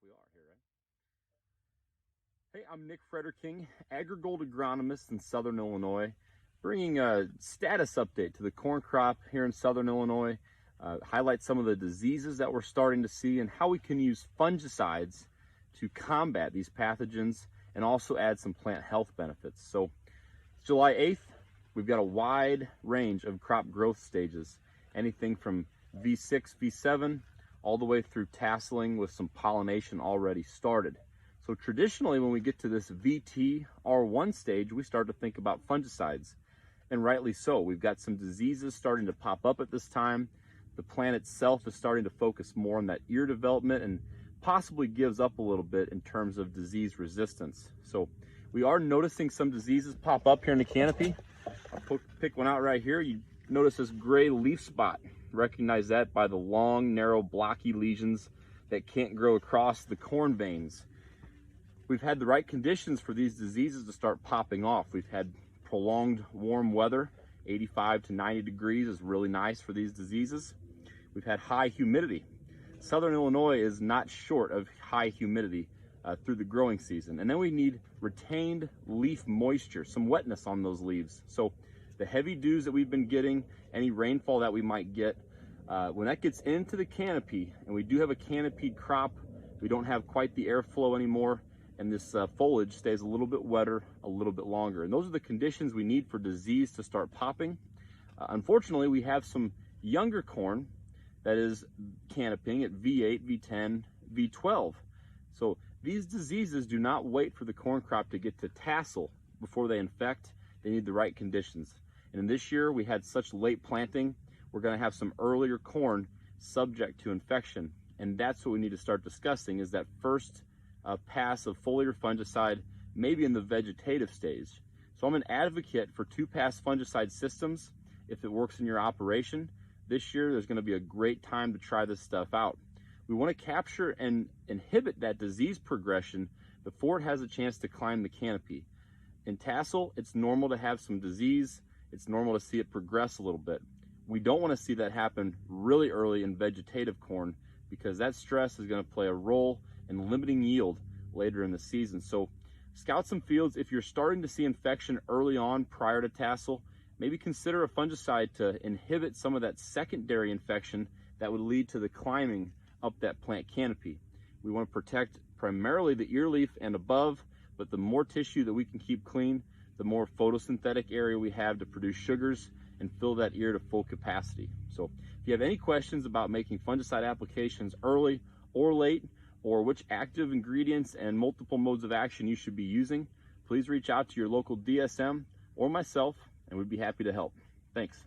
We are here, right? Hey, I'm Nick Frederking, Agrigold agronomist in Southern Illinois, bringing a status update to the corn crop here in Southern Illinois, highlight some of the diseases that we're starting to see and how we can use fungicides to combat these pathogens and also add some plant health benefits. So it's July 8th. We've got a wide range of crop growth stages, anything from V6, V7, all the way through tasseling with some pollination already started. So traditionally, when we get to this VT R1 stage, we start to think about fungicides, and rightly so. We've got some diseases starting to pop up at this time. The plant itself is starting to focus more on that ear development and possibly gives up a little bit in terms of disease resistance. So we are noticing some diseases pop up here in the canopy. I'll pick one out right here. You notice this gray leaf spot. Recognize that by the long, narrow, blocky lesions that can't grow across the corn veins. We've had the right conditions for these diseases to start popping off. We've had prolonged warm weather. 85 to 90 degrees is really nice for these diseases. We've had high humidity. Southern Illinois is not short of high humidity through the growing season. And then we need retained leaf moisture, some wetness on those leaves. So the heavy dews that we've been getting, any rainfall that we might get, when that gets into the canopy, and we do have a canopied crop, we don't have quite the airflow anymore, and this foliage stays a little bit wetter, a little bit longer. And those are the conditions we need for disease to start popping. Unfortunately, we have some younger corn that is canopying at V8, V10, V12. So these diseases do not wait for the corn crop to get to tassel before they infect. They need the right conditions. And this year we had such late planting, we're going to have some earlier corn subject to infection. And that's what we need to start discussing, is that first pass of foliar fungicide, maybe in the vegetative stage. So I'm an advocate for 2-pass fungicide systems if it works in your operation. This year there's going to be a great time to try this stuff out. We want to capture and inhibit that disease progression before it has a chance to climb the canopy. In tassel, it's normal to have some disease. It's normal to see it progress a little bit. We don't want to see that happen really early in vegetative corn, because that stress is going to play a role in limiting yield later in the season. So scout some fields. If you're starting to see infection early on prior to tassel, maybe consider a fungicide to inhibit some of that secondary infection that would lead to the climbing up that plant canopy. We want to protect primarily the ear leaf and above, but the more tissue that we can keep clean, the more photosynthetic area we have to produce sugars and fill that ear to full capacity. So if you have any questions about making fungicide applications early or late, or which active ingredients and multiple modes of action you should be using, please reach out to your local DSM or myself, and we'd be happy to help. Thanks.